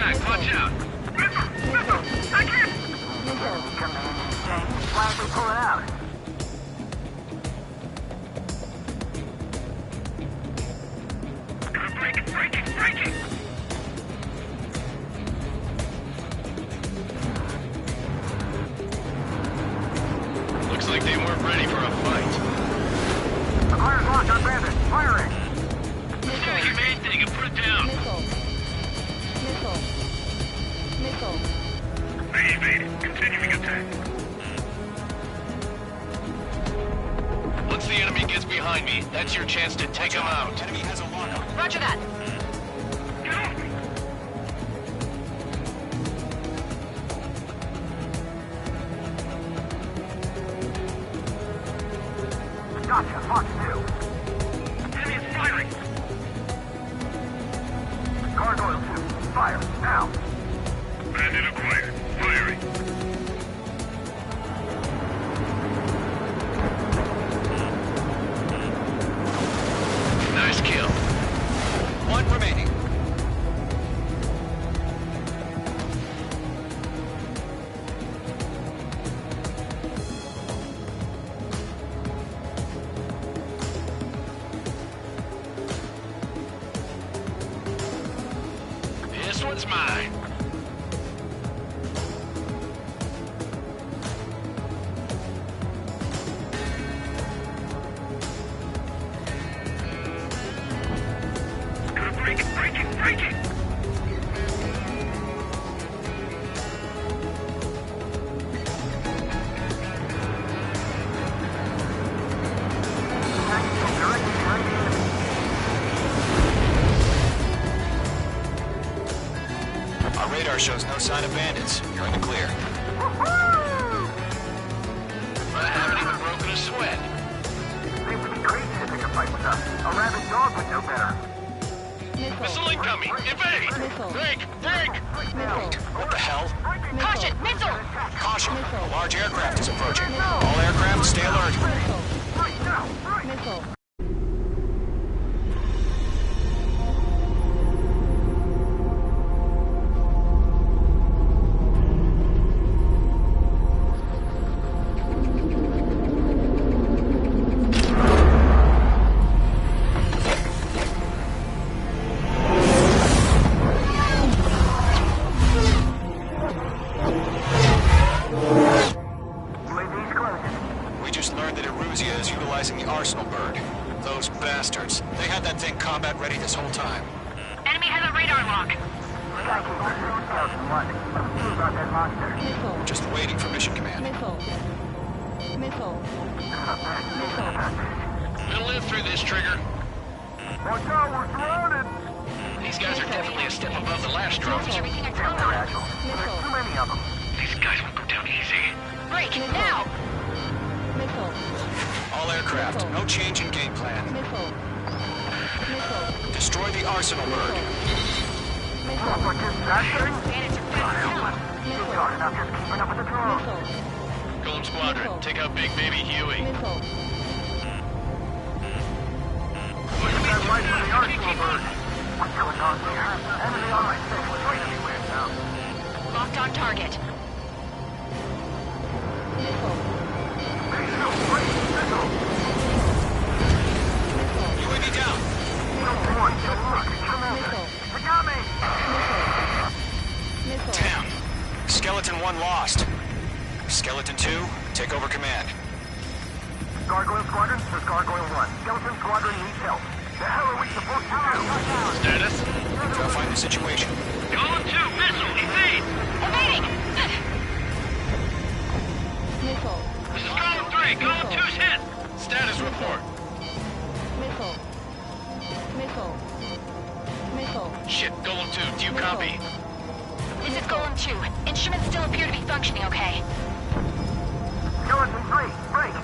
back. Watch out. I can't! Why aren't they pulling out? Breaking! Looks like they weren't ready for a fight. The fire's locked on bandit. Firing! Stay your main thing and put it down. Missile. They evaded. Continuing attack. Once the enemy gets behind me, that's your chance to take him out. Enemy has a lockup. Roger that. Get off me! Gotcha. Fox 2. Enemy is firing! Gargoyle 2. Fire. Now. Bandit acquired. Firing. Nice kill. One remaining. This one's mine. Breaking! Our radar shows no sign of bandits. You're in the clear. I haven't even broken a sweat. They would be crazy to pick a fight with us. A rabid dog would know better. Missile incoming! Evade! Break! What the hell? Caution! Missile! Caution! A large aircraft is approaching. All aircraft, stay alert. Right now! Right! Missile. We just learned that Eruzia is utilizing the Arsenal bird. Those bastards. They had that thing combat ready this whole time. Enemy has a radar lock. We're just waiting for mission command. Missile. We'll live through this, Trigger. Watch out, we're surrounded! These guys are definitely a step above the last drones. Everything I They're agile. There's too many of them. These guys won't go down easy. Break now. Missile. All aircraft, no change in game plan. Missile. Destroy the Arsenal bird. What is that thing? Bandits are fast. Darn enough, just keeping up with the drones. Golem Squadron, take out Big Baby Huey. Missile. Look at that light from the Arsenal bird. What's going on here? Enemy on my six. We're everywhere now. Locked on target. Missile. UAV down. They got me! Damn. Skeleton 1 lost. Skeleton 2, take over command. Gargoyle Squadron, this is Gargoyle 1. Skeleton Squadron needs help. The hell are we supposed to do? Status? Go find the situation. Golem 2, missile, evade! Evading! Missile. This is Golem 3, Golem 2's hit! Status report. Missile. Shit, Golem 2, do you copy? This is Golem 2. Instruments still appear to be functioning okay. Skeleton 3, break!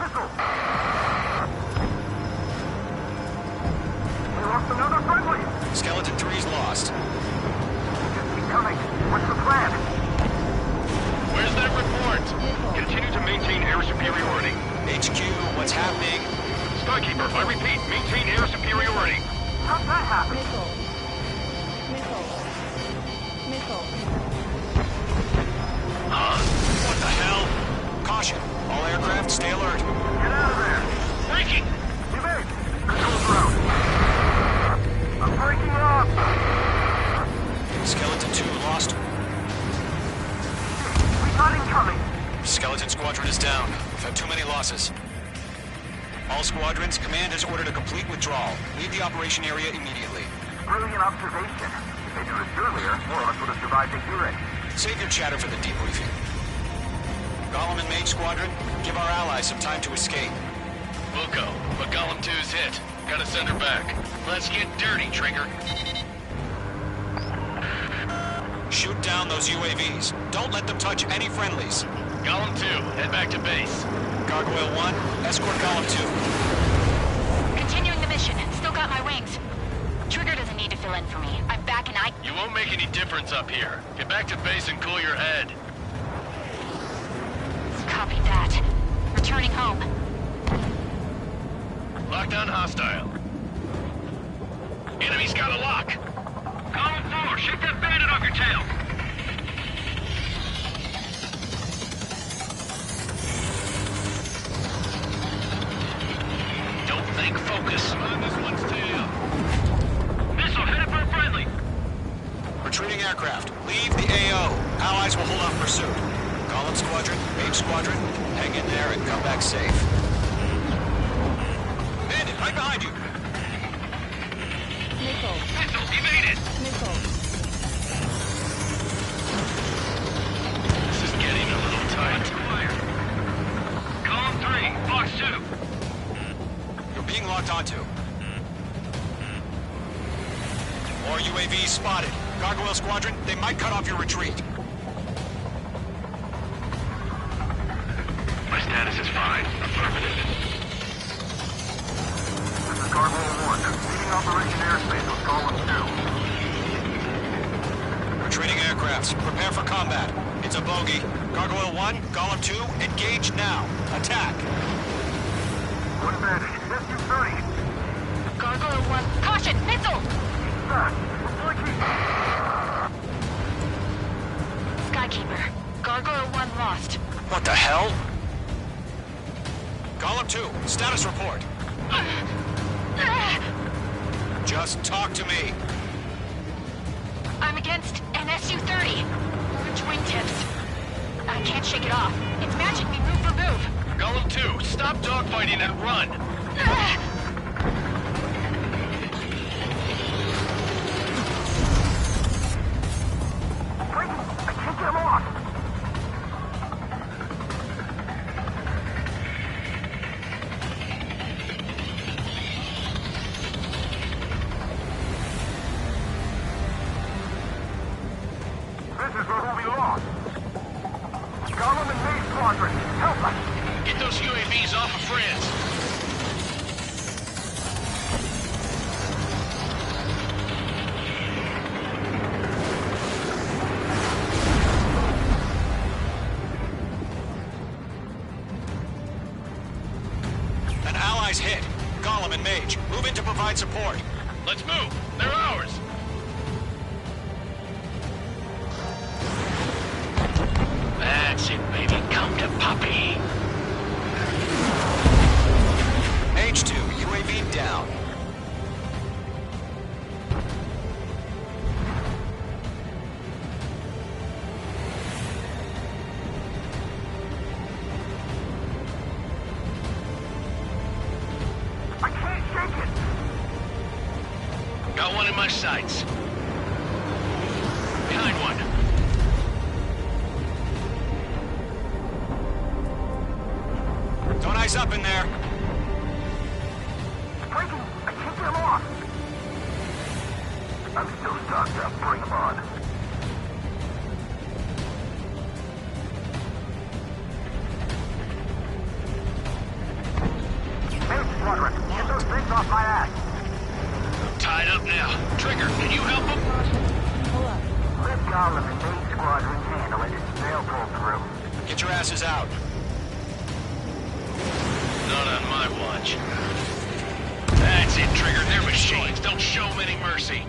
Missile! We lost another friendly! Skeleton 3's lost. Just keep coming. What's the plan? Where's that report? Continue to maintain air superiority. HQ, what's happening? Skykeeper, I repeat, maintain air superiority. How'd that happen? Missile. lost. We got incoming. Skeleton Squadron is down. We've had too many losses. All squadrons, command has ordered a complete withdrawal. Leave the operation area immediately. Brilliant observation. If they knew this earlier, more of us would have survived to hear it. Save your chatter for the debriefing. Golem and Mage Squadron, give our allies some time to escape. Buko, but Golem 2's hit. Gotta send her back. Let's get dirty, Trigger. Shoot down those UAVs. Don't let them touch any friendlies. Golem 2, head back to base. Gargoyle 1, escort Golem 2. Continuing the mission. Still got my wings. Trigger doesn't need to fill in for me. I'm back and You won't make any difference up here. Get back to base and cool your head. Copy that. Returning home. Lockdown hostile. Enemy's got a lock. Golem 4, shake that bandit off your tail. Don't think, focus. On this one's tail. Missile headed for a friendly. Retreating aircraft. Leave the AO. Allies will hold off pursuit. Golem Squadron, Mage Squadron, hang in there and come back safe. Bandit, right behind you. Missile evaded. This is getting a little tight. Column 3, Fox 2. You're being locked onto. More UAVs spotted. Gargoyle Squadron, they might cut off your retreat. My status is fine. Affirmative. This is Gargoyle 1. Leading Operation Airspace with Golem 2. Retreating aircrafts, prepare for combat. It's a bogey. Gargoyle 1, Golem 2, engage now. Attack. One bandit. SU-30. Gargoyle 1. Caution! Missile! Skykeeper. Gargoyle 1 lost. What the hell? Golem 2, status report. Just talk to me. I'm against an SU-30. Orange wingtips. I can't shake it off. It's matching me move for move. Golem 2, stop dogfighting and run. Wait! I can't get him off! This is where we'll be lost. Golem and Mage Squadron, help us! Get those UAVs off of France. An ally's hit. Golem and Mage, move in to provide support. Let's move. They're ours. That's it, baby. Come to Poppy. H2, UAV down. I can't shake it! Got one in my sights. Behind one. Don't ice up in there. Breaking! I can't get him off! I'm still stocked up. Bring him on. Mage Squadron, get those things off my ass! Tied up now. Trigger, can you help him? Let Golem and Mage Squadron handle it. They'll pull through. Get your asses out. Not on my watch. That's it, Trigger. They're machines. Don't show them any mercy.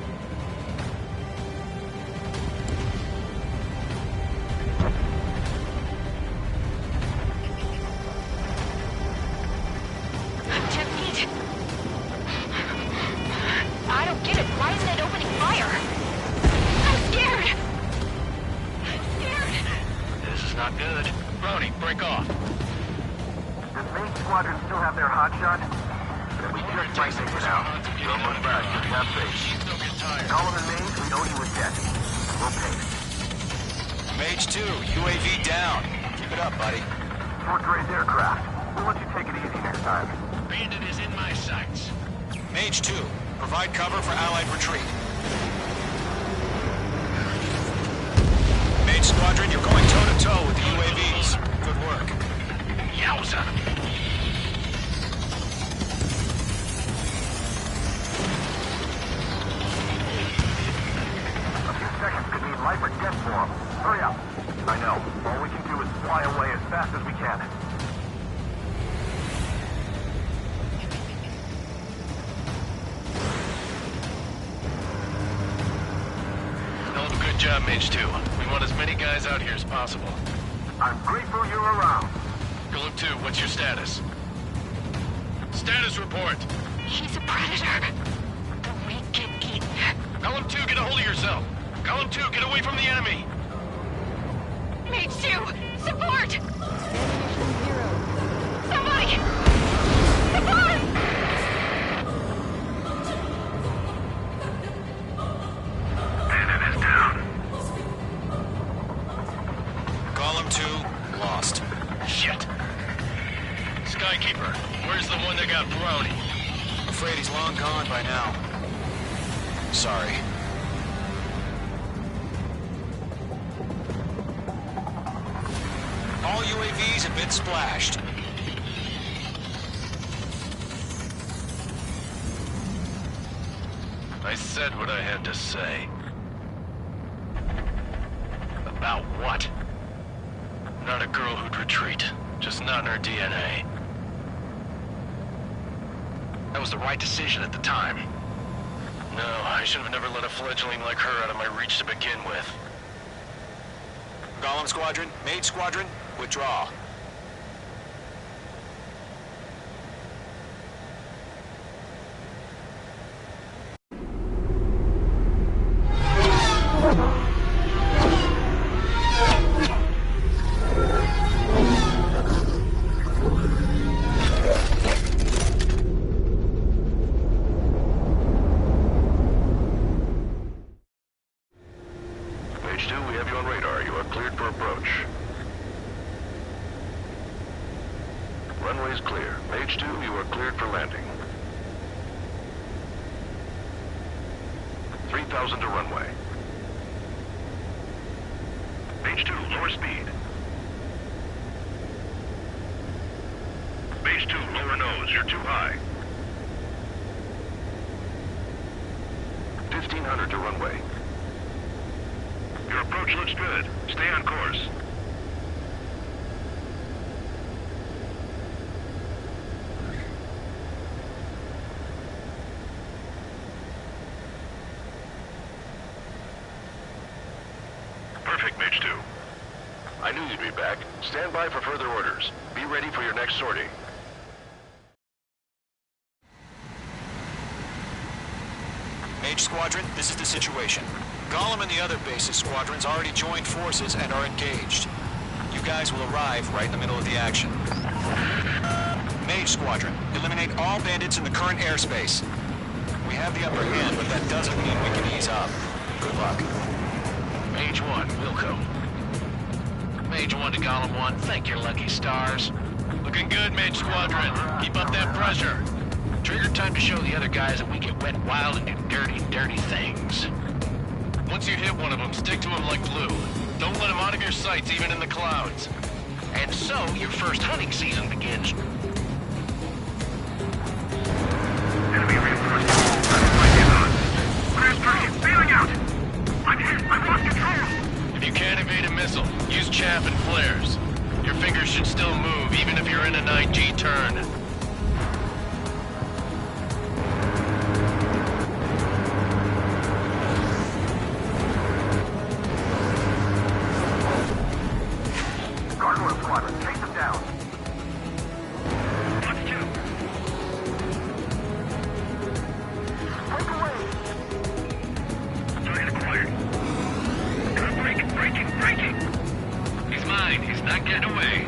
I'm tempted. I don't get it. Why isn't it opening fire? I'm scared. break off. Does main squadron still have their hotshot? Then we just might take it out. Don't look back, just have faith. Don't get tired. Column and Mage, we owe you a debt. We'll pay it. Mage 2, UAV down. Keep it up, buddy. Short-range aircraft. We'll let you take it easy next time. Bandit is in my sights. Mage 2, provide cover for Allied retreat. Mage Squadron, you're going toe-to-toe with the UAVs. Good work. Yowza! A few seconds could mean life or death for them. Hurry up. I know. All we can do is fly away as fast as we can. Hell of a good job, Mage 2. We want as many guys out here as possible. I'm grateful you're around. Golem 2, what's your status? Status report. He's a predator. The weak get eaten. Golem 2, get a hold of yourself. Golem 2, get away from the enemy. Mage 2, support! Somebody! Support! Bandit is down. Column 2, lost. Shit. Skykeeper, where's the one that got brownie? Afraid he's long gone by now. Sorry. All UAVs have been splashed. I said what I had to say. About what? Not a girl who'd retreat. Just not in her DNA. That was the right decision at the time. No, I should have never let a fledgling like her out of my reach to begin with. Golem Squadron, Mage Squadron, withdraw. Mage 2, we have you on radar. You are cleared for approach. Runway is clear. Mage 2, you are cleared for landing. 3,000 to runway. Mage 2, lower speed. Mage 2, lower nose. You're too high. 1,500 to runway. Your approach looks good. Stay on course. Perfect, Mage 2. I knew you'd be back. Stand by for further orders. Be ready for your next sortie. Mage Squadron, this is the situation. Golem and the other bases squadrons already joined forces and are engaged. You guys will arrive right in the middle of the action. Mage Squadron, eliminate all bandits in the current airspace. We have the upper hand, but that doesn't mean we can ease up. Good luck. Mage 1, Wilco. Mage 1 to Golem 1, thank your lucky stars. Looking good, Mage Squadron. Keep up that pressure. Trigger time to show the other guys that we get wet and wild and do dirty, dirty things. Once you hit one of them, stick to him like glue. Don't let him out of your sights, even in the clouds. And so, your first hunting season begins. Enemy reinforcements. Clear stream. Bailing out. I'm hit. I've lost control. If you can't evade a missile, use chaff and flares. Your fingers should still move, even if you're in a 9G turn. Gargoyle squadron, chase them down. Watch 2. Break away. Target acquired. Breaking. He's mine. He's not getting away.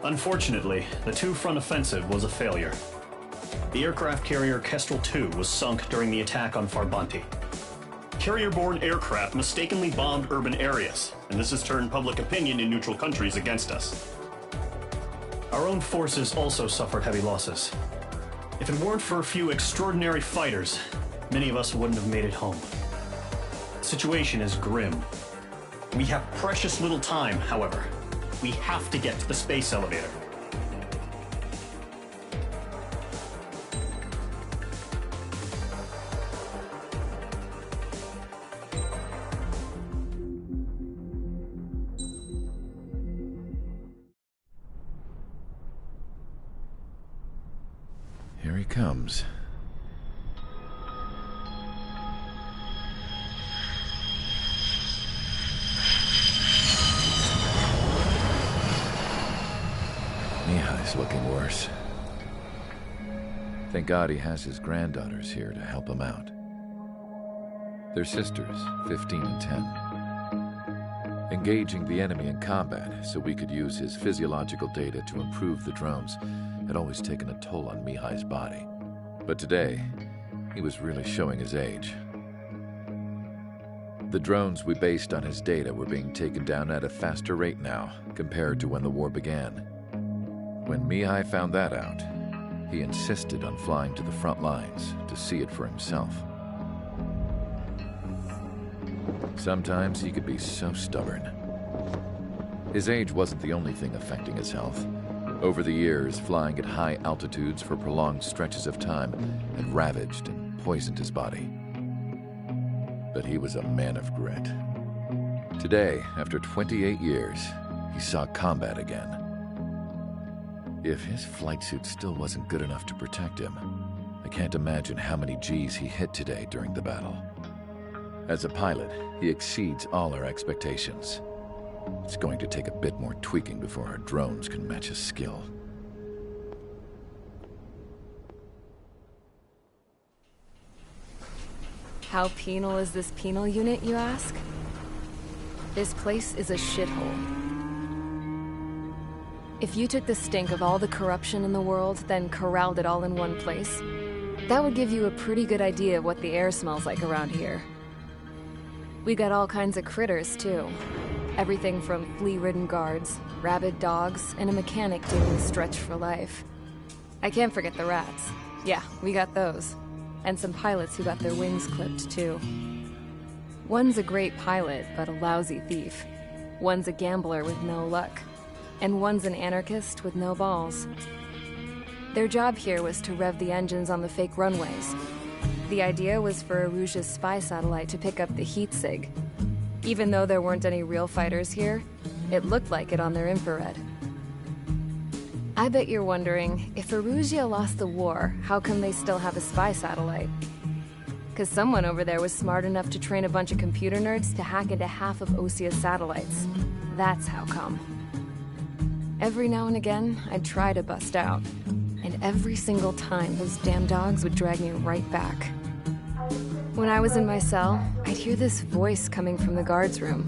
Unfortunately, the two-front offensive was a failure. The aircraft carrier Kestrel II was sunk during the attack on Farbanti. Carrier-borne aircraft mistakenly bombed urban areas, and this has turned public opinion in neutral countries against us. Our own forces also suffered heavy losses. If it weren't for a few extraordinary fighters, many of us wouldn't have made it home. The situation is grim. We have precious little time, however. We have to get to the space elevator. Here he comes. Mihai's looking worse. Thank God he has his granddaughters here to help him out. They're sisters, 15 and 10. Engaging the enemy in combat so we could use his physiological data to improve the drones had always taken a toll on Mihai's body. But today, he was really showing his age. The drones we based on his data were being taken down at a faster rate now compared to when the war began. When Mihai found that out, he insisted on flying to the front lines to see it for himself. Sometimes he could be so stubborn. His age wasn't the only thing affecting his health. Over the years, flying at high altitudes for prolonged stretches of time had ravaged and poisoned his body. But he was a man of grit. Today, after 28 years, he saw combat again. If his flight suit still wasn't good enough to protect him, I can't imagine how many Gs he hit today during the battle. As a pilot, he exceeds all our expectations. It's going to take a bit more tweaking before our drones can match his skill. How penal is this penal unit, you ask? This place is a shithole. If you took the stink of all the corruption in the world, then corralled it all in one place, that would give you a pretty good idea of what the air smells like around here. We got all kinds of critters, too. Everything from flea-ridden guards, rabid dogs, and a mechanic doing stretch for life. I can't forget the rats. Yeah, we got those. And some pilots who got their wings clipped, too. One's a great pilot, but a lousy thief. One's a gambler with no luck. And one's an anarchist with no balls. Their job here was to rev the engines on the fake runways. The idea was for Aruja's spy satellite to pick up the heat sig. Even though there weren't any real fighters here, it looked like it on their infrared. I bet you're wondering, if Aruja lost the war, how come they still have a spy satellite? 'Cause someone over there was smart enough to train a bunch of computer nerds to hack into half of Osia's satellites. That's how come. Every now and again, I'd try to bust out. And every single time, those damn dogs would drag me right back. When I was in my cell, I'd hear this voice coming from the guards room.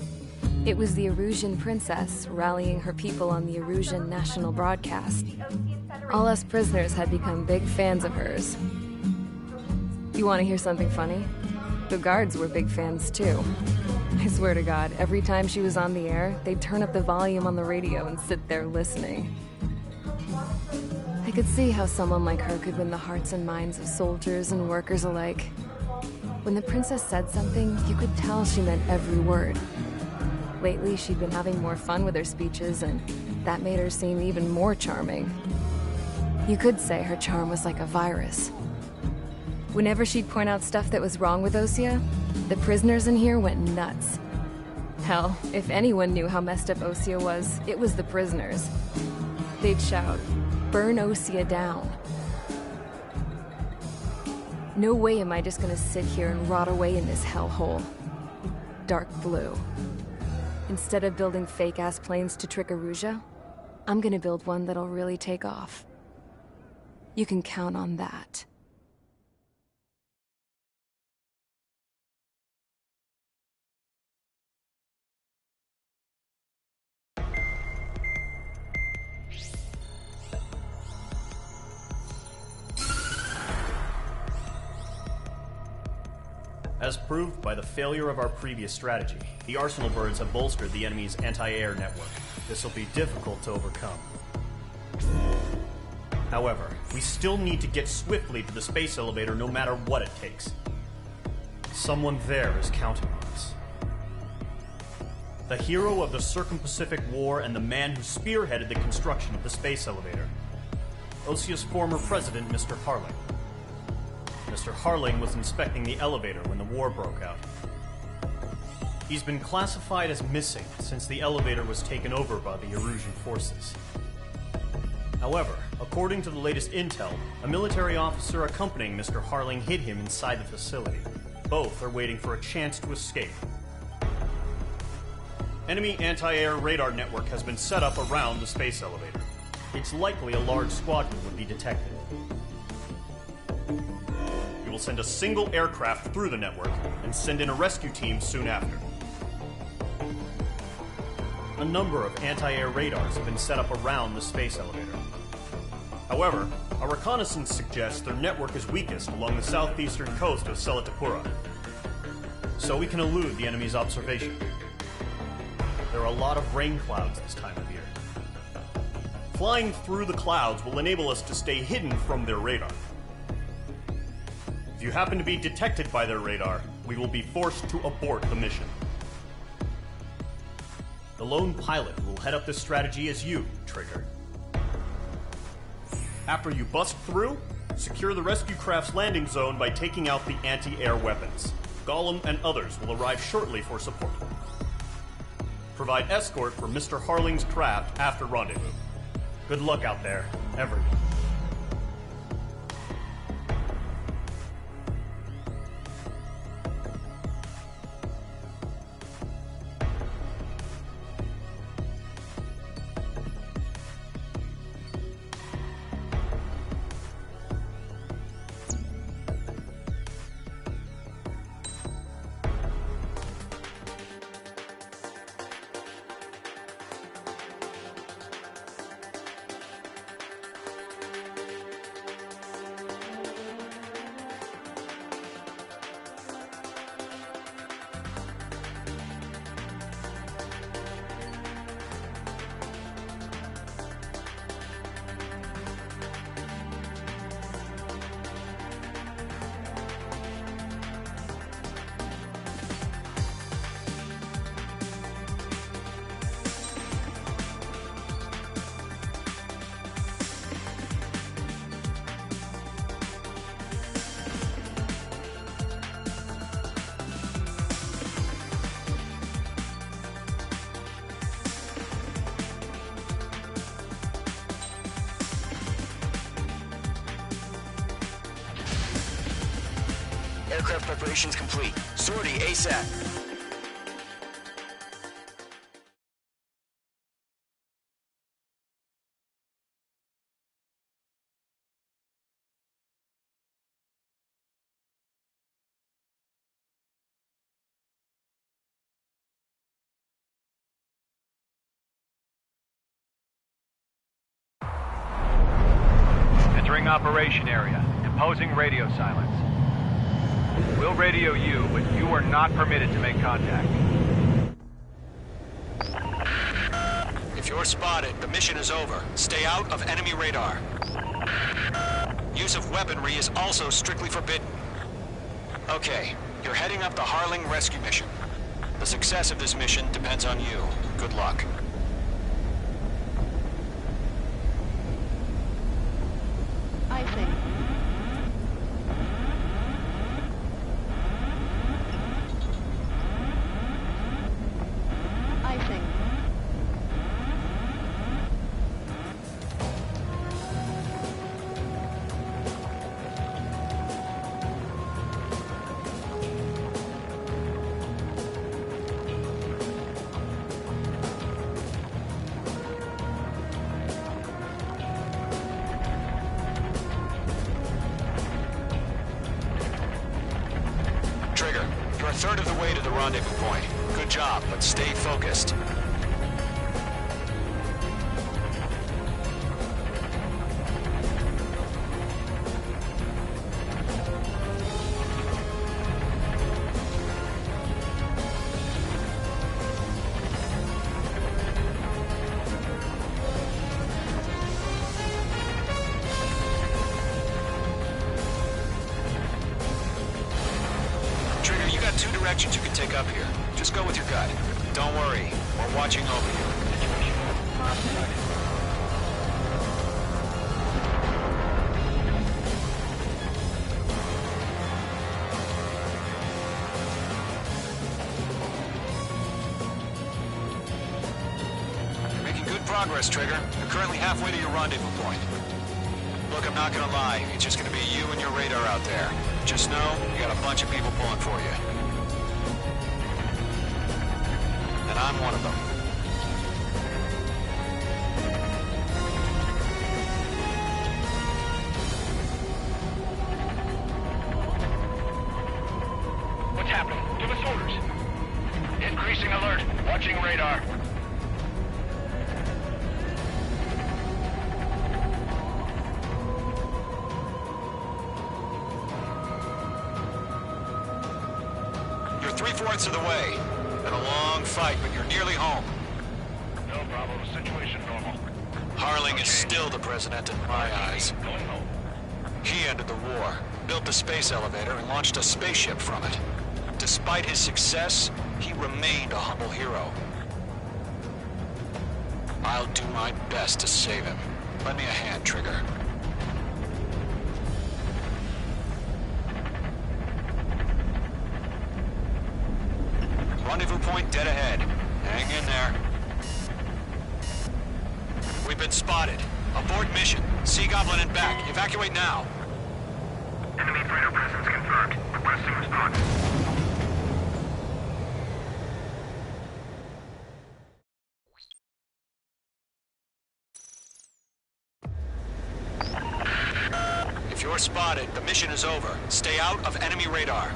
It was the Arusian princess rallying her people on the Arusian national broadcast. All us prisoners had become big fans of hers. You want to hear something funny? The guards were big fans too. I swear to God, every time she was on the air, they'd turn up the volume on the radio and sit there listening. I could see how someone like her could win the hearts and minds of soldiers and workers alike. When the princess said something, you could tell she meant every word. Lately, she'd been having more fun with her speeches, and that made her seem even more charming. You could say her charm was like a virus. Whenever she'd point out stuff that was wrong with Osia, the prisoners in here went nuts. Hell, if anyone knew how messed up Osia was, it was the prisoners. They'd shout, "Burn Osia down." No way am I just gonna sit here and rot away in this hellhole. Dark blue. Instead of building fake-ass planes to trick Aruja, I'm gonna build one that'll really take off. You can count on that. As proved by the failure of our previous strategy, the Arsenal birds have bolstered the enemy's anti-air network. This will be difficult to overcome. However, we still need to get swiftly to the space elevator no matter what it takes. Someone there is counting on us. The hero of the Circum-Pacific War and the man who spearheaded the construction of the space elevator. Osia's former president, Mr. Harling. Mr. Harling was inspecting the elevator when the war broke out. He's been classified as missing since the elevator was taken over by the Erusian forces. However, according to the latest intel, a military officer accompanying Mr. Harling hid him inside the facility. Both are waiting for a chance to escape. Enemy anti-air radar network has been set up around the space elevator. It's likely a large squadron would be detected. We will send a single aircraft through the network and send in a rescue team soon after. A number of anti-air radars have been set up around the space elevator. However, our reconnaissance suggests their network is weakest along the southeastern coast of Selatapura, so we can elude the enemy's observation. There are a lot of rain clouds this time of year. Flying through the clouds will enable us to stay hidden from their radar. If you happen to be detected by their radar, we will be forced to abort the mission. The lone pilot who will head up this strategy is you, Trigger. After you bust through, secure the rescue craft's landing zone by taking out the anti-air weapons. Gollum and others will arrive shortly for support. Provide escort for Mr. Harling's craft after rendezvous. Good luck out there, everyone. Aircraft preparations complete. Sortie ASAP. Entering operation area. Imposing radio silence. We'll radio you, but you are not permitted to make contact. If you're spotted, the mission is over. Stay out of enemy radar. Use of weaponry is also strictly forbidden. Okay, you're heading up the Harling rescue mission. The success of this mission depends on you. Good luck. I think. third of the way to the rendezvous point. Good job, but stay focused. Trigger, you got two directions you can take up here. Just go with your gut. Don't worry, we're watching over you. You're making good progress, Trigger. You're currently halfway to your rendezvous point. Look, I'm not gonna lie. It's just gonna be you and your radar out there. Just know, you got a bunch of people pulling for you. And I'm one of them. What's happening? Give us orders. Increasing alert. Watching radar. You're 3/4 of the way. Been a long fight, but you're nearly home. No problem. Situation normal. Harling is still the president in my eyes. Going home. He ended the war, built the space elevator, and launched a spaceship from it. Despite his success, he remained a humble hero. I'll do my best to save him. Lend me a hand, Trigger. Rendezvous point dead ahead. Hang in there. We've been spotted. Abort mission. Sea Goblin and back. Evacuate now. Enemy freighter presence confirmed. Requesting response. If you're spotted, the mission is over. Stay out of enemy radar.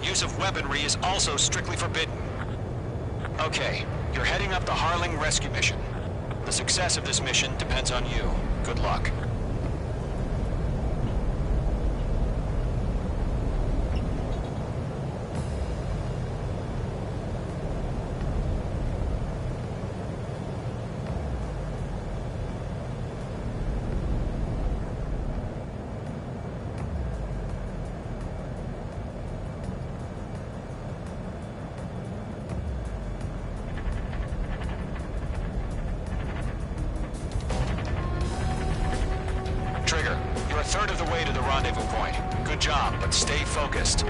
Use of weaponry is also strictly forbidden. Okay, you're heading up the Harling rescue mission. The success of this mission depends on you. Good luck. Trigger, you're a third of the way to the rendezvous point. Good job, but stay focused.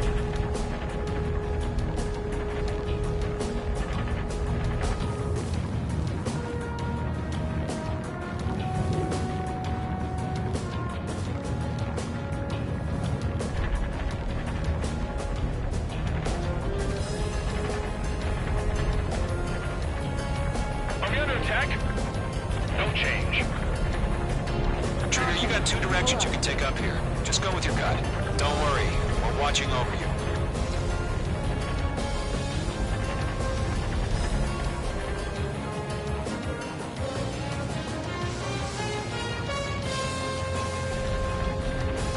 Are we under attack? No change. Trigger, you got two directions you can take up here. Just go with your gut. Don't worry, we're watching over you.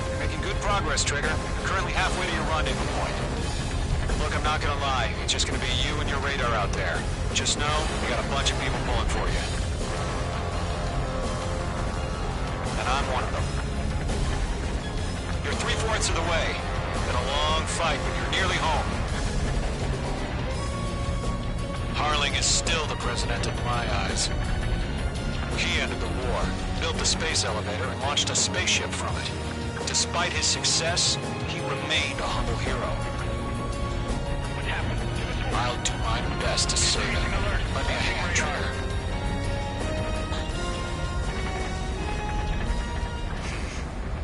You're making good progress, Trigger. You're currently halfway to your rendezvous point. Look, I'm not gonna lie. It's just gonna be you and your radar out there. Just know, you got a bunch of people pulling for you. And I'm one of them. You're 3/4 of the way. Been a long fight, but you're nearly home. Harling is still the president in my eyes. He ended the war, built the space elevator, and launched a spaceship from it. Despite his success, he remained a humble hero. What happened? Give us orders. I'll do my best to save him. Lend me a hand, Trigger.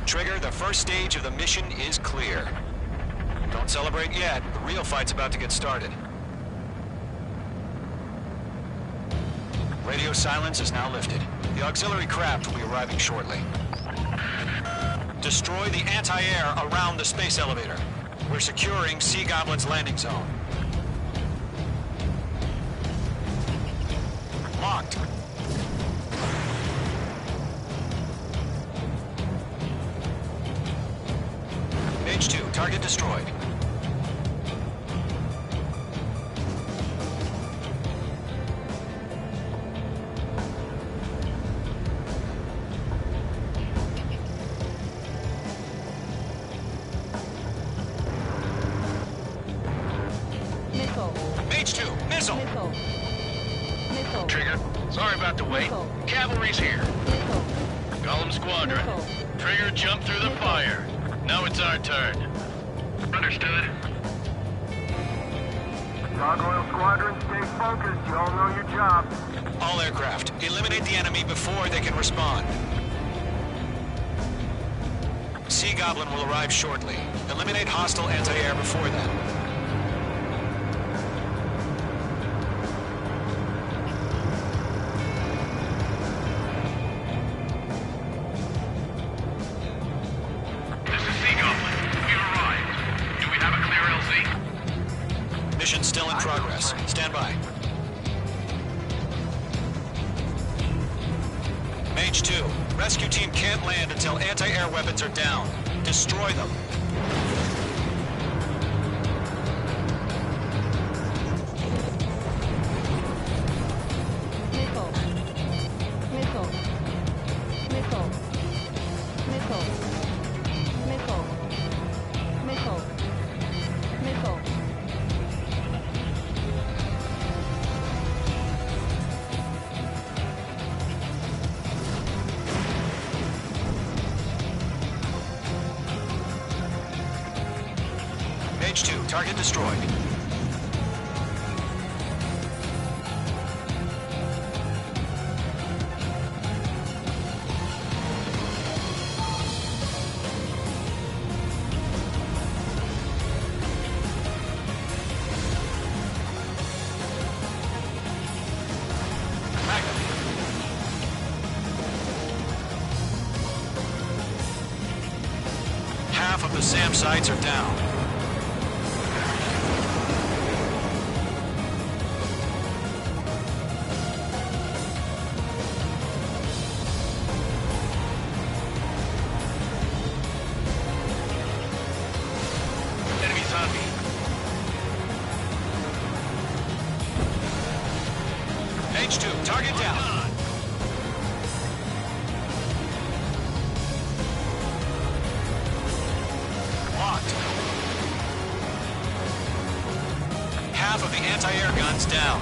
Trigger, the first stage of the mission is clear. Don't celebrate yet. The real fight's about to get started. Radio silence is now lifted. The auxiliary craft will be arriving shortly. Destroy the anti-air around the space elevator. We're securing Sea Goblin's landing zone. Locked. H2, target destroyed. Missile. H2, missile! Missile. Missile. Trigger, sorry about the wait. Missile. Cavalry's here. Missile. Golem Squadron. Missile. Trigger jumped through the fire. Now it's our turn. Understood. Gargoyle Squadron, stay focused. You all know your job. All aircraft, eliminate the enemy before they can respond. Sea Goblin will arrive shortly. Eliminate hostile anti-air before then. This is Sea Goblin. We arrived. Do we have a clear LZ? Mission still in progress. Stand by. Mage 2, rescue team can't land until anti-air weapons are down. Destroy them. Missile. Missile. Missile. Missile. Missile. Missile. Missile. Mage 2, target destroyed. Half of the SAM sites are down. Enemies on me. H2, target down. Locked. Half of the anti-air guns down.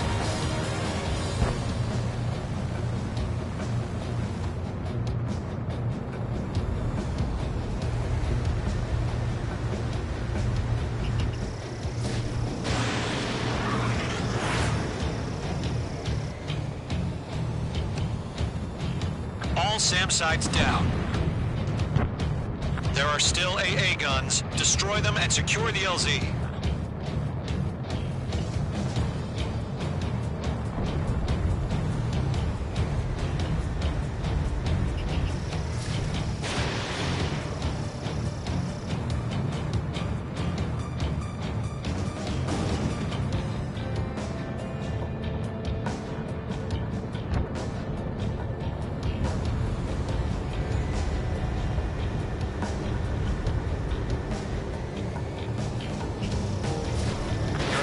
All SAM sites down. There are still AA guns. Destroy them and secure the LZ.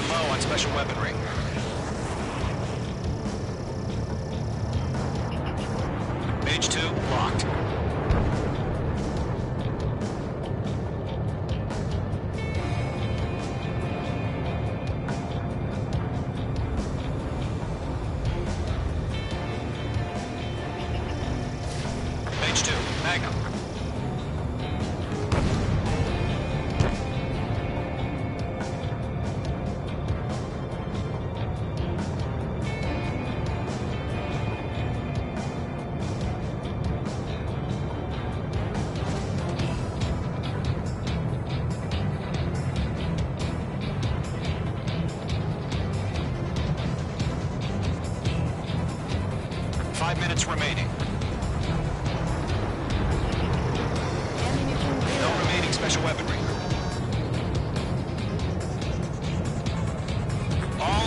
Low on special weaponry. Mage 2, locked. Mage 2, Magnum. Minutes remaining. No remaining special weaponry.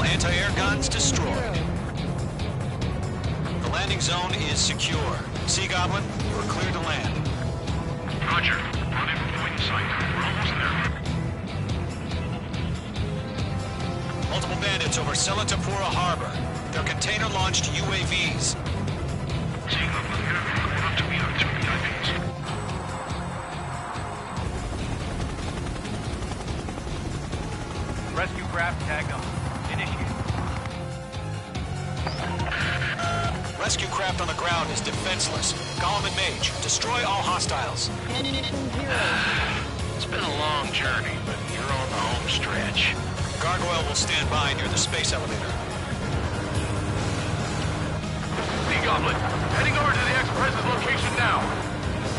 Anti-air guns destroyed. The landing zone is secure. Sea Goblin, you're clear to land. Roger. Rendezvous point in sight. We're almost there. Multiple bandits over Selatapura Harbor. They're container-launched UAVs. Sea Goblin here. Going up to meet our 2 VIPs. Rescue craft tagged on. Initiate. Rescue craft on the ground is defenseless. Gollum and Mage, destroy all hostiles. It's been a long journey, but you're on the home stretch. Gargoyle will stand by near the space elevator. Sea Goblin, heading over to the Express's location now.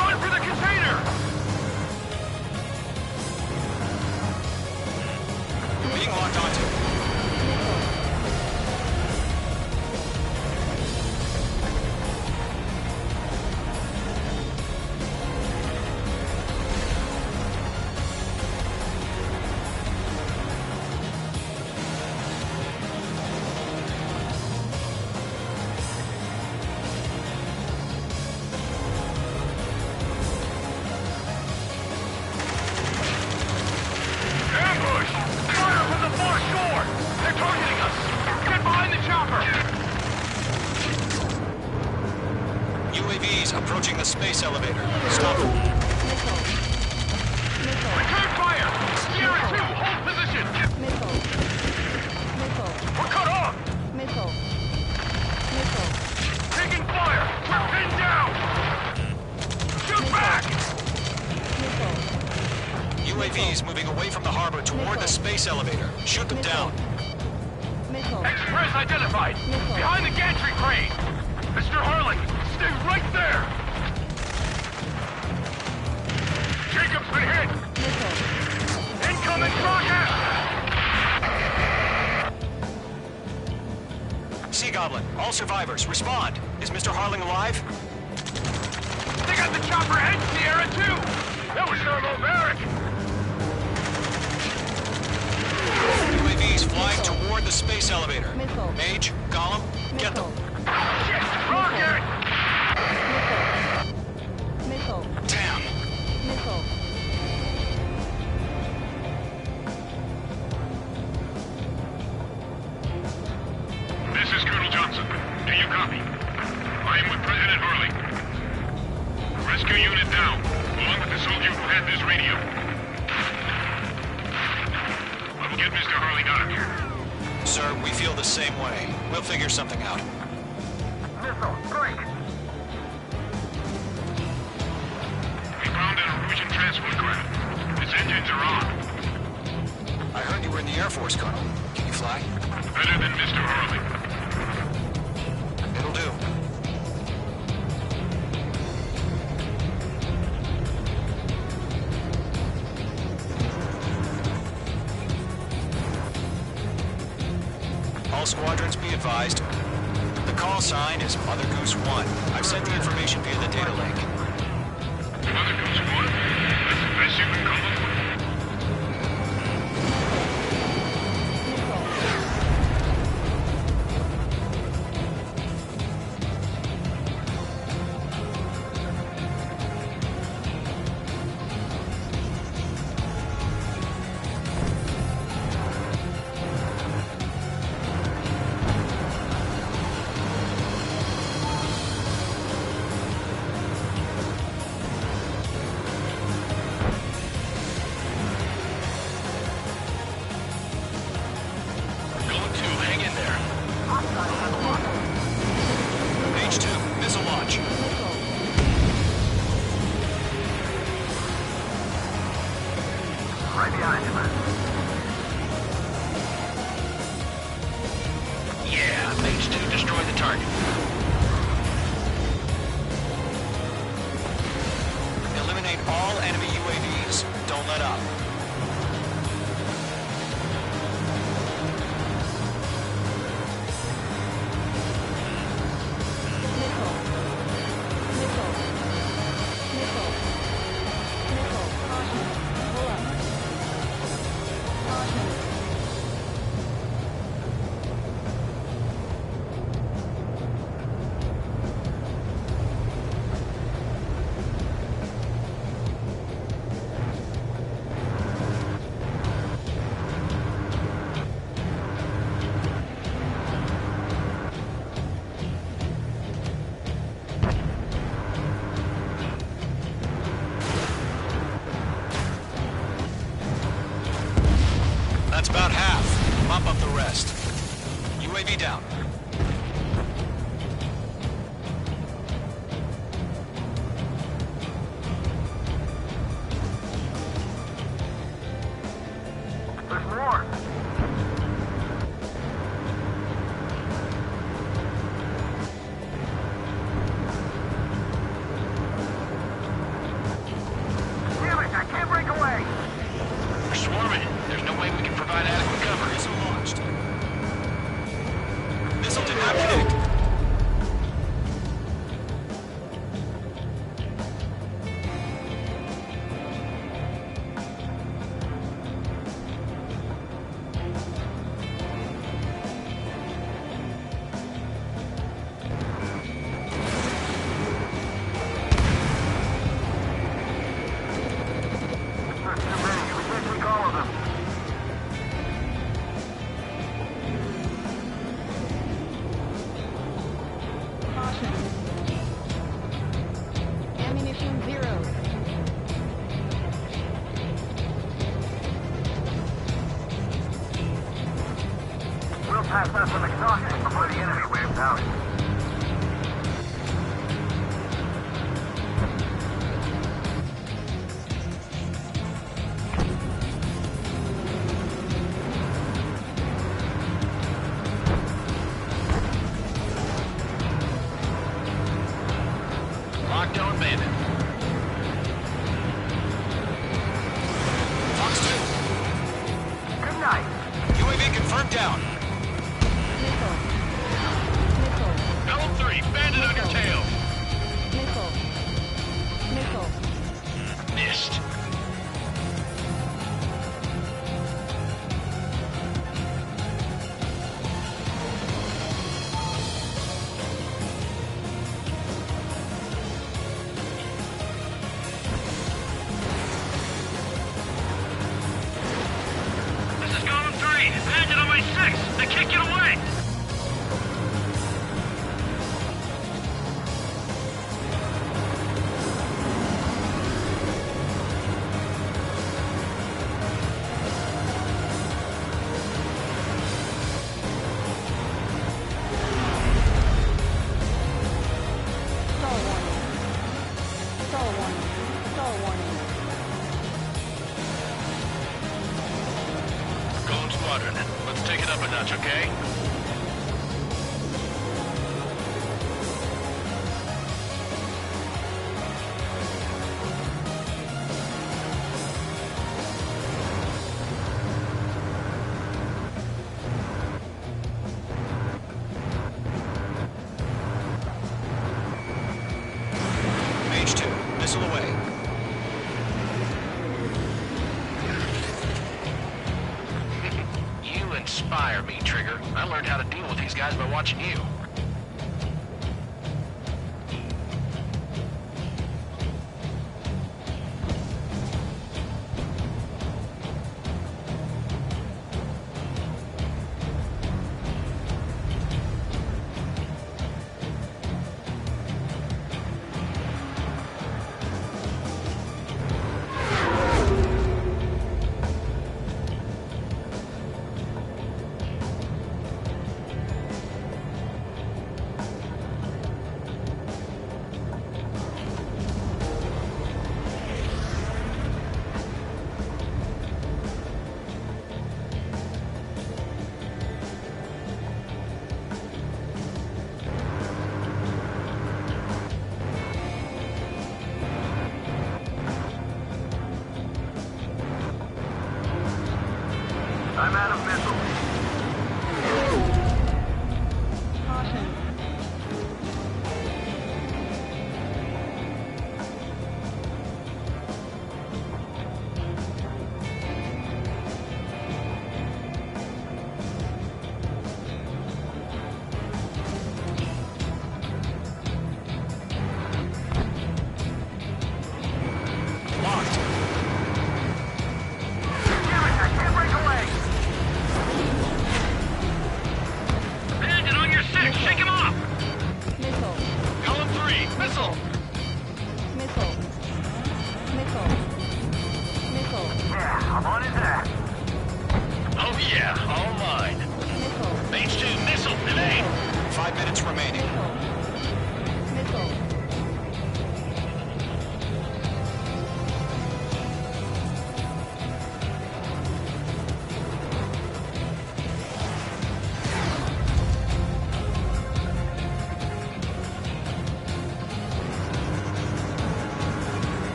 Run for the container! Being locked onto. Ambush! Fire from the far shore! They're targeting us! Get behind the chopper! UAVs approaching the space elevator. Stop them. Return fire! Sierra 2, hold position! We're cut off! Taking fire! We're pinned down! Shoot back! UAVs moving away from the harbor toward the space elevator. Shoot them down. Express identified! Behind the gantry crane! Mr. Harlan, stay right there! Jacob's been hit! Incoming rocket! Sea Goblin, all survivors, respond. Is Mr. Harling alive? They got the chopper and Sierra 2! That was thermobaric! UAVs flying toward the space elevator. Mage, Gollum, get them. Shit! Rocket! Damn. This is Colonel Johnson. Do you copy? I am with President Harley. Rescue unit down, along with the soldier who had this radio. I will get Mr. Harley out of here. Sir, we feel the same way. We'll figure something out. Missile, strike! We found an Norwegian transport craft. Its engines are on. I heard you were in the Air Force, Colonel. Can you fly? Better than Mr. Harley. It'll do. All squadrons be advised. The call sign is Mother Goose 1. I've sent the information via the data link. Mother Goose 1? That's the best you can come up with? H2, missile launch. Right behind you, man. Yeah, H2, destroy the target. Eliminate all enemy UAVs. Don't let up. UAV down. There's more. Damn it, I can't break away. We're swarming. There's no way we can provide adequate cover. Missile launched. Missile did not connect. There's too many. We can't take all of them. Caution. Ammunition 0. We'll pass out some exhaustion before the enemy wears out. Lockdown bandit. Fox 2. Good night. UAV confirmed down. Missile. Missile. Pelham 3, bandit on your tail. Missile. Missile. Missed. This is Golem 3. Bandit on my 6. They can't get away. Stall warning. Stall warning. Stall warning. Golem Squadron, let's take it up a notch, okay? Mage 2. Missile away. You inspire me, Trigger. I learned how to deal with these guys by watching you.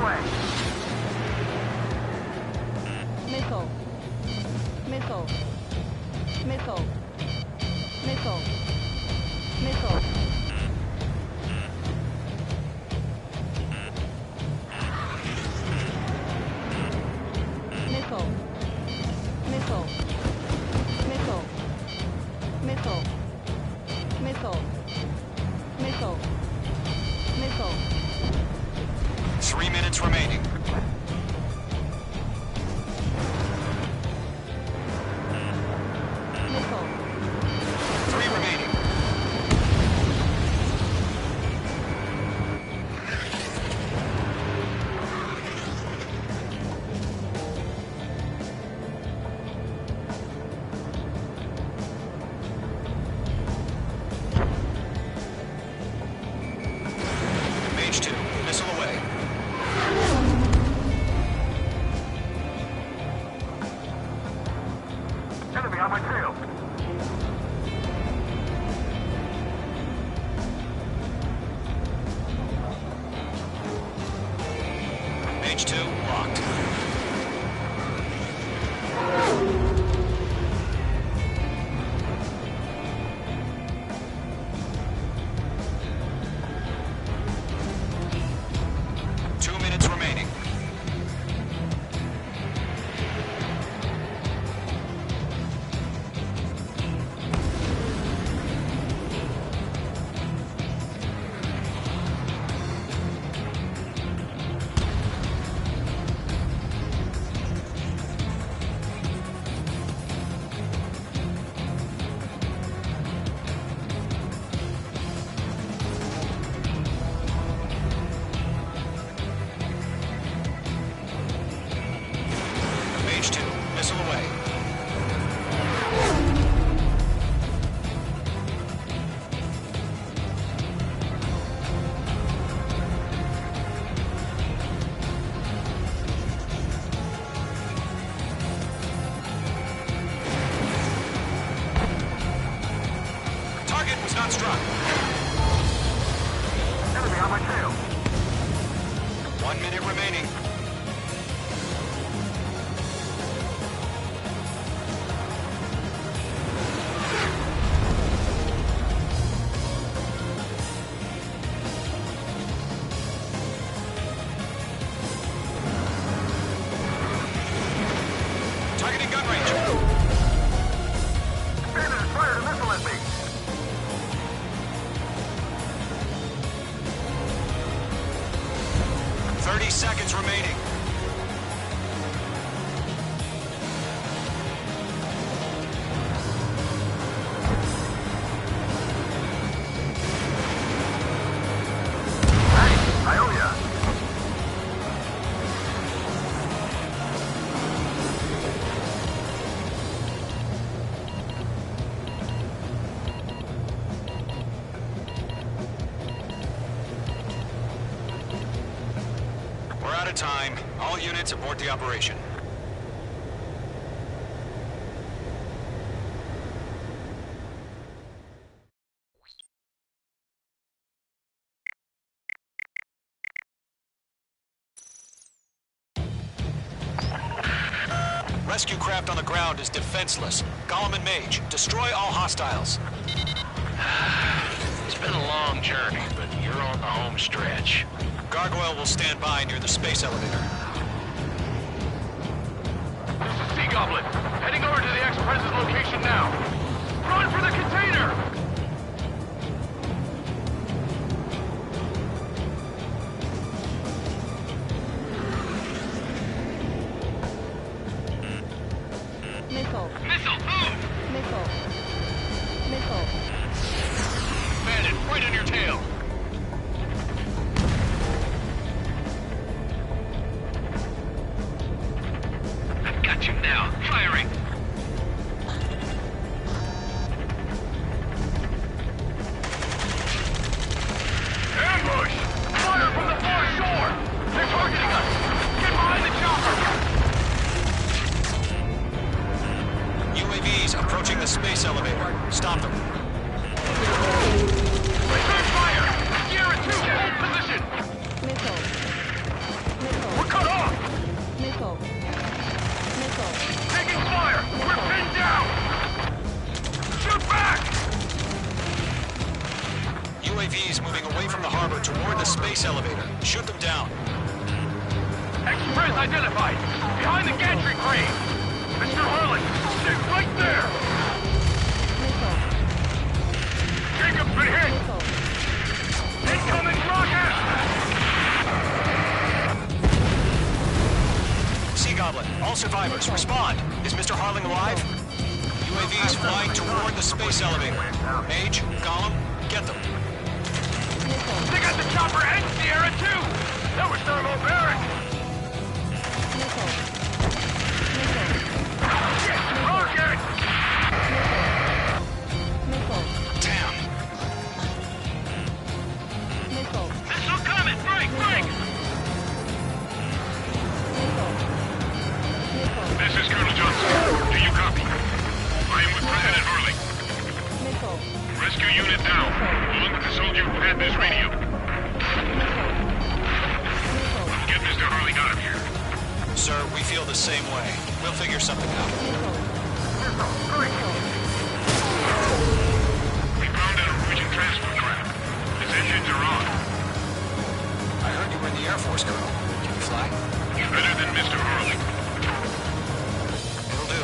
way. Missile. Missile. Missile. Missile. Missile. Missile. Missile. Missile. Missile. Missile. Missile. Missile. 3 minutes remaining. Missile. 3 remaining. Mage 2, missile away. Enemy on my tail. Mage 2, locked. Two minutes remaining. Mage 2, missile away. Target was not struck. Enemy on my tail. 1 minute remaining. Targeting gun range. Bandit has fired a missile at me. 30 seconds remaining. Hey, I owe ya. We're out of time. All units abort the operation. Rescue craft on the ground is defenseless. Gollum and Mage, destroy all hostiles. It's been a long journey, but you're on the home stretch. Gargoyle will stand by near the space elevator. This is Sea Goblin. Heading over to the Express's location now. Run for the container! Missile. Missile, move! Missile. Missile. Bandit, right on your tail. I've got you now. Firing. space elevator. Shoot them down. Express identified. Behind the gantry crane. Mr. Hurley, stay right there. Missile. Jacob's been hit. Missile. Incoming rocket. Sea Goblin, all survivors, respond. Is Mr. Harling alive? UAVs flying toward the space elevator. Mage, Gollum, get them. Missile. They got the chopper and Sierra too. That was thermobaric. Missile. Missile. Shit, rocket. Missile. Damn. Missile. Missile coming. Break, break. Missile. Missile. This is Colonel Johnson. Do you copy? I am with President Hurley. Missile. Rescue unit down, along with the soldier who had this radio. Missile. Get Mr. Hurley out of here. Sir, we feel the same way. We'll figure something out. We found a Norwegian transport craft. Its engines are on. I heard you were in the Air Force, Colonel. Can you fly? Better than Mr. Hurley. It'll do.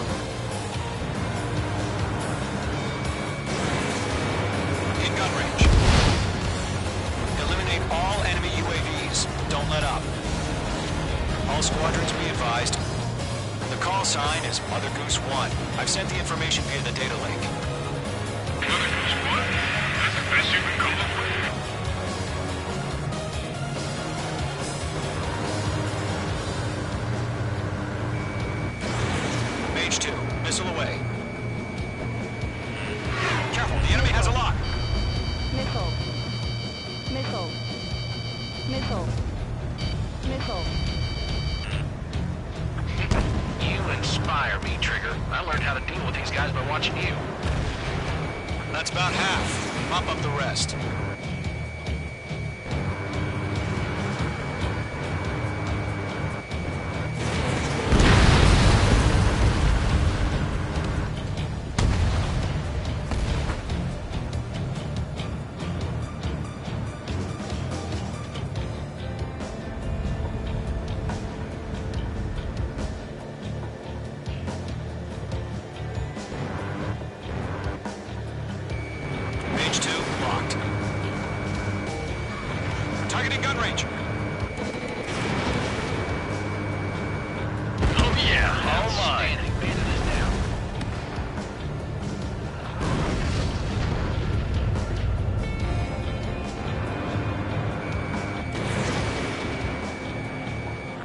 In gun range. Eliminate all enemy UAVs. Don't let up. All squadrons be advised. The call sign is Mother Goose 1. I've sent the information via the data link. Mother Goose 1? That's the best you can come up with. Mage 2, missile away. Careful, the enemy has a lock. Missile. Missile. Missile. Missile. You inspire me, Trigger. I learned how to deal with these guys by watching you. That's about half. Mop up the rest. Mage 2, locked. Targeting gun range. Oh yeah, all mine. Bandit is down.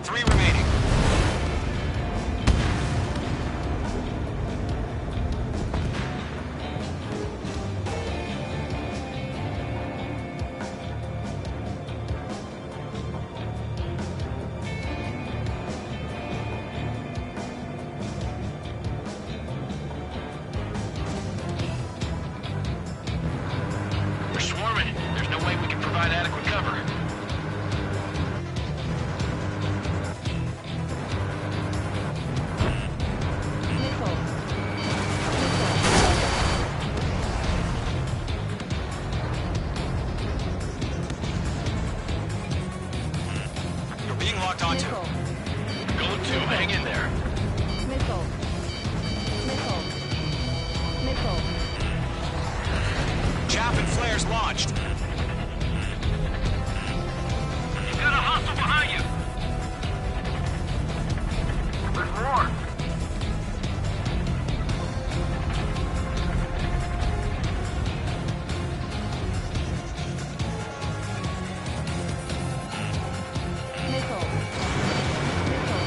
Three remaining. We're swarming. There's no way we can provide adequate cover. Missile. You're being locked onto. Missile. Go to, hang in there. Missile. Missile. Missile. Chaff and flares launched. You got a hostile behind you. There's more. Missile. Missile.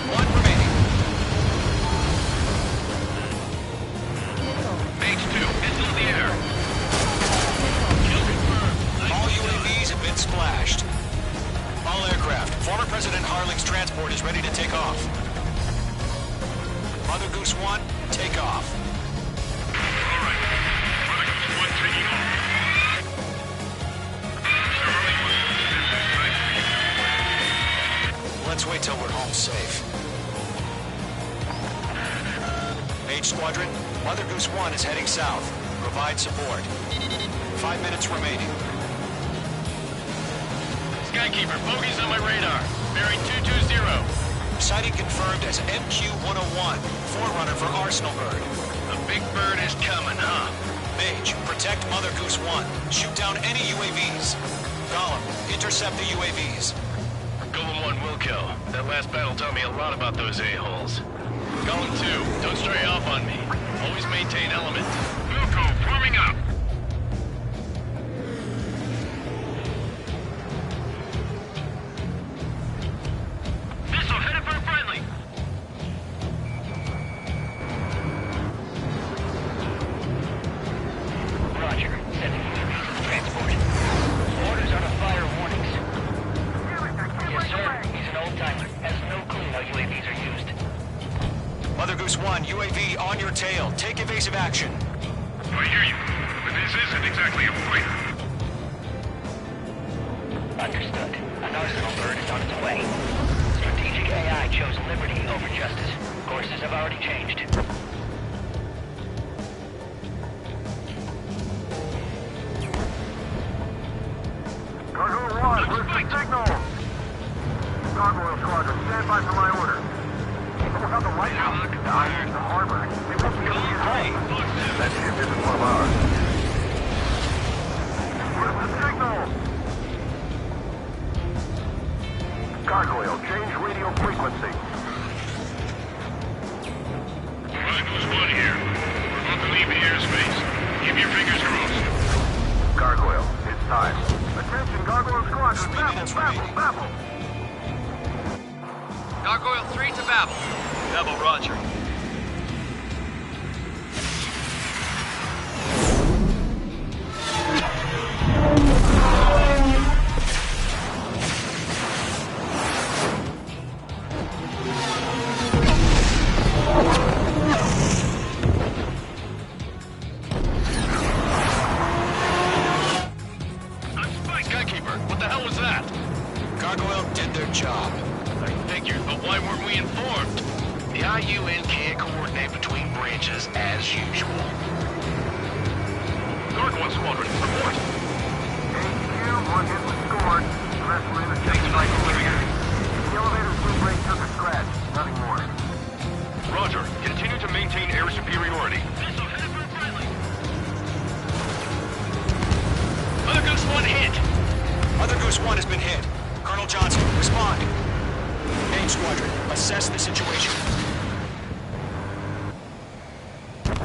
One remaining. Missile. Mage 2, missile in the air. Missile. Kill confirmed. All UAVs have been splashed. All aircraft. Former President Harling's transport is ready to take off. Mother Goose 1, take off. All right. Mother Goose 1 taking off. Mr. Hurley wants to visit this site for you. Let's wait till we're home safe. Mage Squadron, Mother Goose 1 is heading south. Provide support. 5 minutes remaining. Skykeeper, bogeys on my radar. Bearing 220. Sighting confirmed as MQ-101, forerunner for Arsenal Bird. The big bird is coming, huh? Mage, protect Mother Goose 1. Shoot down any UAVs. Gollum, intercept the UAVs. Golem 1 will kill. That last battle taught me a lot about those a-holes. Golem 2, don't stray off on me. Always maintain element. Wilco, forming up. Missile headed for a friendly. Roger. Sending UAVs to the transport. Orders are to fire warnings. Yes, sir. He's an old-timer. Has no clue how UAVs are used. Mother Goose 1, UAV on your tail. Take evasive action. I hear you, but this isn't exactly a fighter. Understood. An Arsenal Bird is on its way. Strategic AI chose liberty over justice. Courses have already changed. Gargoyle 1, where's the signal? Gargoyle Squadron, stand by for my order. People have the lighthouse. The harbor. They won't be able to get home. That ship isn't one of ours. Where's the signal? Gargoyle, change radio frequency. Goose 1 here. We're about to leave the airspace. Keep your fingers crossed. Gargoyle, it's time. Attention, Gargoyle Squadron, 3 minutes remaining. Babel. Gargoyle 3 to Babel. Babel, roger. Skykeeper, what the hell was that? Gargoyle did their job. I figured, but why weren't we informed? The IUN can't coordinate between branches as usual. Gargoyle Squadron, report. HQ, one hit was scored. The rest were in the same cycle area. The elevator's blue brake took a scratch. Nothing more. Roger, continue to maintain air superiority. Mother Goose 1 hit! Mother Goose 1 has been hit. Colonel Johnson, respond. Mage Squadron, assess the situation.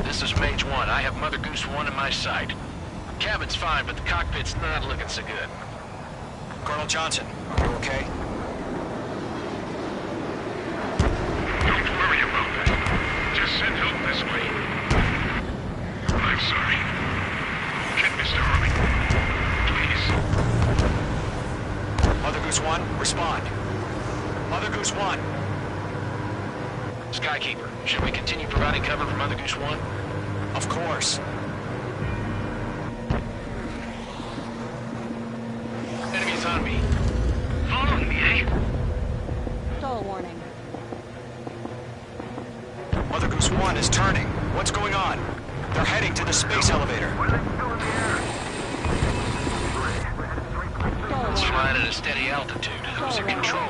This is Mage 1. I have Mother Goose 1 in my sight. Cabin's fine, but the cockpit's not looking so good. Colonel Johnson, are you okay? Don't worry about that. Just send help this way. I'm sorry. Get Mr. Harley. Please. Mother Goose 1, respond. Mother Goose 1. Skykeeper, should we continue providing cover for Mother Goose 1? Of course. Enemies on me. Following me, eh? Stall warning. Mother Goose 1 is turning. What's going on? They're heading to the space elevator. Why are they still in the air? We're headed straight for the Stall It's warning. flying at a steady altitude. Who's in control?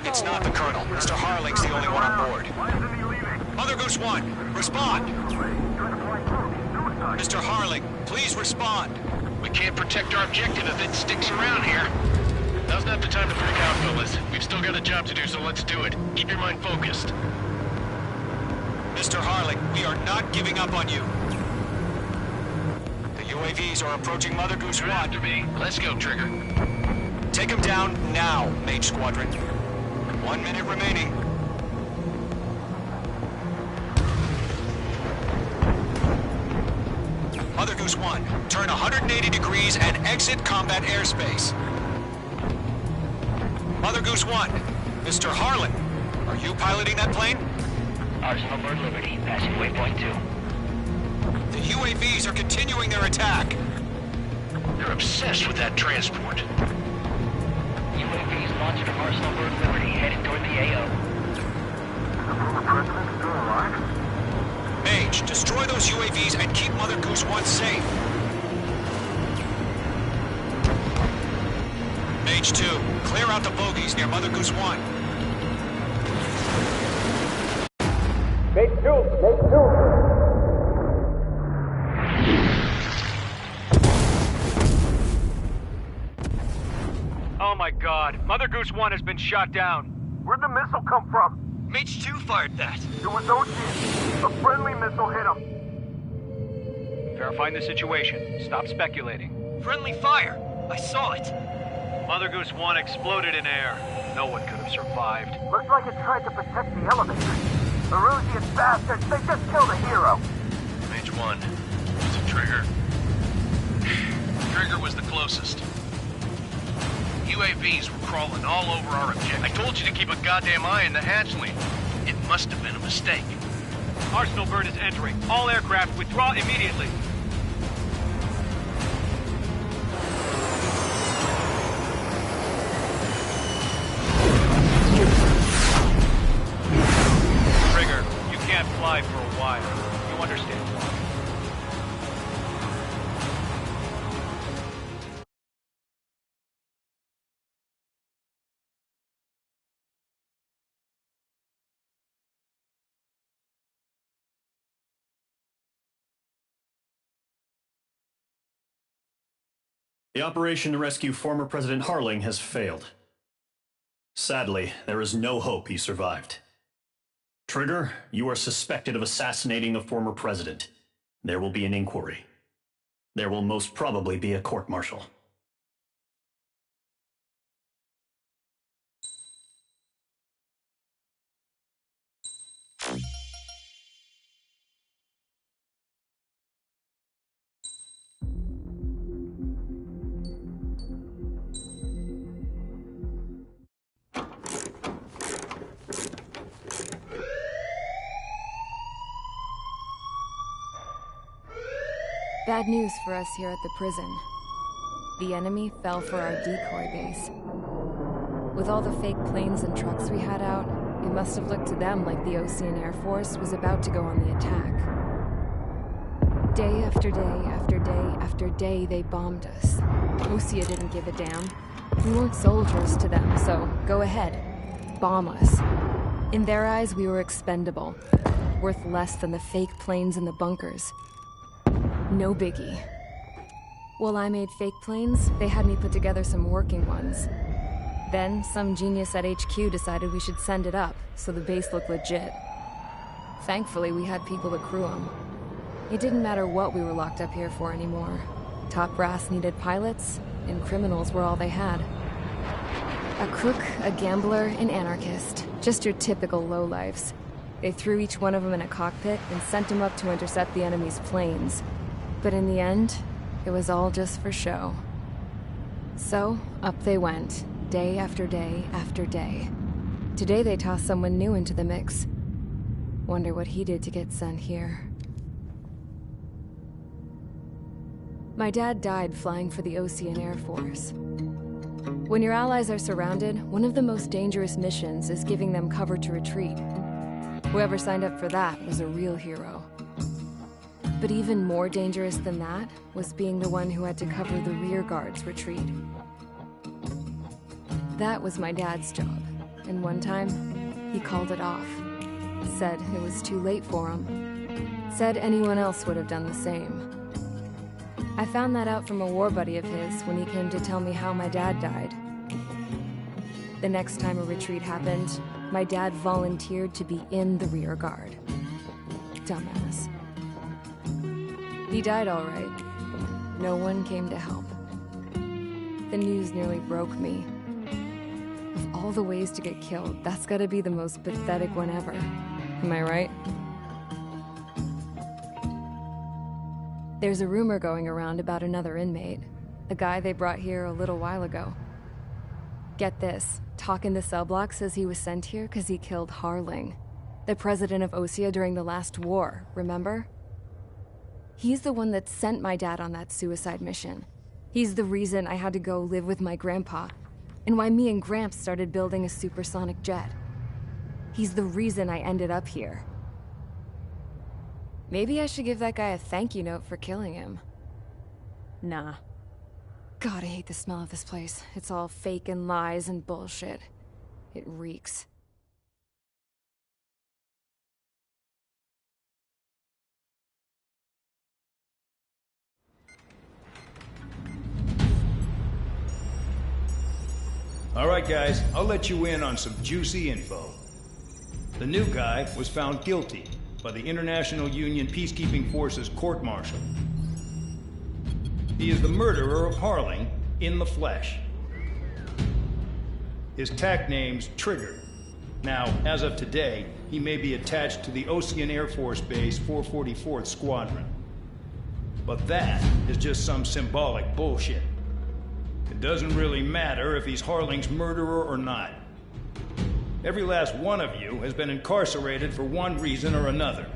It's not the Colonel. Mr. Harling's the only one on board. Why isn't he leaving? Mother Goose 1, respond. Trying to fly through. He's suicide. Mr. Harling, please respond. We can't protect our objective if it sticks around here. Now's not the time to freak out, fellas. We've still got a job to do, so let's do it. Keep your mind focused. Mr. Harling, we are not giving up on you. The UAVs are approaching Mother Goose 1. After me. Let's go, Trigger. Take them down now, Mage Squadron. 1 minute remaining. Mother Goose 1, turn 180 degrees and exit combat airspace. Mother Goose 1, Mr. Harlan, are you piloting that plane? Arsenal Bird Liberty, passing waypoint 2. The UAVs are continuing their attack. They're obsessed with that transport. UAVs launched from Arsenal Bird Liberty, headed toward the AO. The former president still alive? Mage, destroy those UAVs and keep Mother Goose 1 safe. Mage 2, clear out the bogies near Mother Goose 1. Oh my god, Mother Goose 1 has been shot down. Where'd the missile come from? Mage 2 fired that. It was Ocean. A friendly missile hit him. Verifying the situation. Stop speculating. Friendly fire. I saw it. Mother Goose 1 exploded in air. No one could have survived. Looks like it tried to protect the elevator. Erusian bastards, they just killed a hero. Mage 1. Was it Trigger? Trigger was the closest. UAVs were crawling all over our objective. I told you to keep a goddamn eye on the hatchling. It must have been a mistake. Arsenal bird is entering. All aircraft withdraw immediately. Trigger, you can't fly for a while. You understand why. The operation to rescue former President Harling has failed. Sadly, there is no hope he survived. Trigger, you are suspected of assassinating the former president. There will be an inquiry. There will most probably be a court-martial. Bad news for us here at the prison. The enemy fell for our decoy base. With all the fake planes and trucks we had out, it must have looked to them like the Ocean Air Force was about to go on the attack. Day after day after day after day, they bombed us. Osea didn't give a damn. We weren't soldiers to them, so go ahead. Bomb us. In their eyes, we were expendable. Worth less than the fake planes in the bunkers. No biggie. While I made fake planes, they had me put together some working ones. Then, some genius at HQ decided we should send it up, so the base looked legit. Thankfully, we had people to crew them. It didn't matter what we were locked up here for anymore. Top brass needed pilots, and criminals were all they had. A crook, a gambler, an anarchist. Just your typical lowlifes. They threw each one of them in a cockpit and sent them up to intercept the enemy's planes. But in the end, it was all just for show. So, up they went, day after day after day. Today they tossed someone new into the mix. Wonder what he did to get sent here. My dad died flying for the Ocean Air Force. When your allies are surrounded, one of the most dangerous missions is giving them cover to retreat. Whoever signed up for that was a real hero. But even more dangerous than that was being the one who had to cover the rear guard's retreat. That was my dad's job, and one time, he called it off. Said it was too late for him. Said anyone else would have done the same. I found that out from a war buddy of his when he came to tell me how my dad died. The next time a retreat happened, my dad volunteered to be in the rear guard. Dumbass. He died all right. No one came to help. The news nearly broke me. Of all the ways to get killed, that's gotta be the most pathetic one ever. Am I right? There's a rumor going around about another inmate. A guy they brought here a little while ago. Get this, talk in the cell block says he was sent here because he killed Harling, the president of Osea during the last war, remember? He's the one that sent my dad on that suicide mission. He's the reason I had to go live with my grandpa, and why me and Gramps started building a supersonic jet. He's the reason I ended up here. Maybe I should give that guy a thank you note for killing him. Nah. God, I hate the smell of this place. It's all fake and lies and bullshit. It reeks. All right, guys, I'll let you in on some juicy info. The new guy was found guilty by the International Union Peacekeeping Forces court-martial. He is the murderer of Harling in the flesh. His TAC name's Trigger. Now, as of today, he may be attached to the Ocean Air Force Base 444th Squadron. But that is just some symbolic bullshit. It doesn't really matter if he's Harling's murderer or not. Every last one of you has been incarcerated for one reason or another.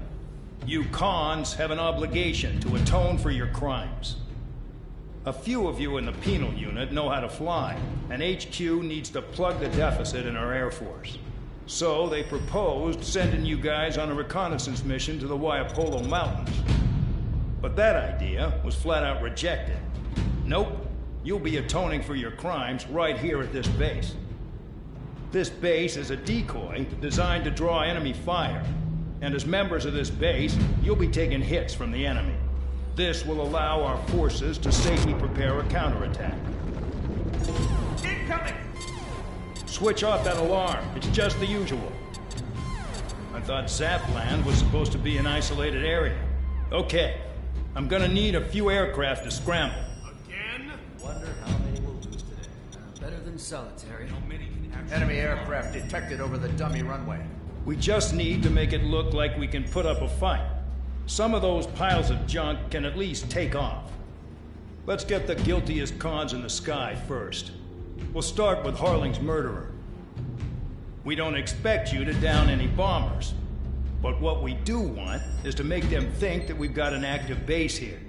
You cons have an obligation to atone for your crimes. A few of you in the penal unit know how to fly, and HQ needs to plug the deficit in our Air Force. So they proposed sending you guys on a reconnaissance mission to the Waiapolo Mountains. But that idea was flat out rejected. Nope, you'll be atoning for your crimes right here at this base. This base is a decoy designed to draw enemy fire, and as members of this base, you'll be taking hits from the enemy. This will allow our forces to safely prepare a counterattack. Incoming! Switch off that alarm. It's just the usual. I thought Zapland was supposed to be an isolated area. Okay, I'm gonna need a few aircraft to scramble. Again? Wonder how many we'll lose today. Better than solitary. Enemy aircraft detected over the dummy runway. We just need to make it look like we can put up a fight. Some of those piles of junk can at least take off. Let's get the guiltiest cons in the sky first. We'll start with Harling's murderer. We don't expect you to down any bombers. But what we do want is to make them think that we've got an active base here.